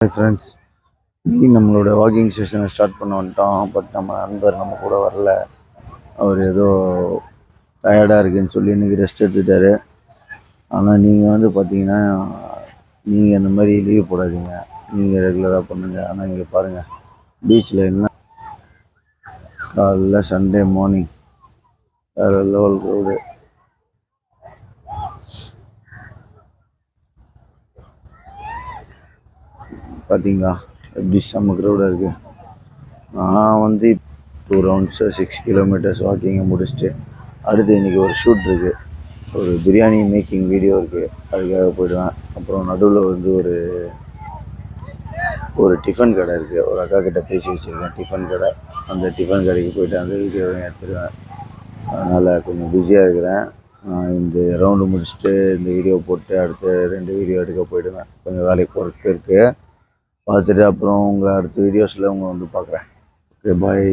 Hi friends, இன்னைக்கு நம்மளோட walking செஷனை start பண்ண வந்துட்டோம். பட் நம்ம நண்பர் நம்ம கூட வரல. அவர் ஏதோ டயர்டாக இருக்குன்னு சொல்லி இன்றைக்கி ரெஸ்ட் எடுத்துட்டாரு. ஆனால் நீங்கள் பார்த்தீங்கன்னா நீங்கள் இந்த மாதிரி லீவ் போடாதீங்க, நீங்கள் ரெகுலராக பண்ணுங்கள். ஆனால் இங்கே பாருங்கள், பீச்சில் என்ன காலைல சண்டே மார்னிங் வேறு லெவல் ரோடு. பார்த்தீங்களா எப்படி செம்ம க்ரௌடாக இருக்குது. நான் 2 ரவுண்ட்ஸு 6 கிலோமீட்டர்ஸ் வாக்கிங்கை முடிச்சுட்டு அடுத்து இன்றைக்கி ஒரு ஷூட் இருக்குது, ஒரு பிரியாணி மேக்கிங் வீடியோ இருக்குது, அதுக்காக போயிடுவேன். அப்புறம் நடுவில் ஒரு டிஃபன் கடை இருக்குது, ஒரு அக்கா கிட்ட பேசி வச்சுருக்கேன் டிஃபன் கடை. அந்த டிஃபன் கடைக்கு போய்ட்டு அந்த வீடியோவையும் எடுத்துருவேன். அதனால் கொஞ்சம் பிஸியாக இருக்கிறேன். இந்த ரவுண்டு முடிச்சுட்டு இந்த வீடியோ போட்டு அடுத்து 2 வீடியோ எடுக்க போயிடுவேன். கொஞ்சம் வேலைக்கு ஒர்க் இருக்குது, பார்த்துட்டு அப்புறம் உங்கள் அடுத்த வீடியோஸில் உங்களை பார்க்குறேன். ஓகே, பாய்.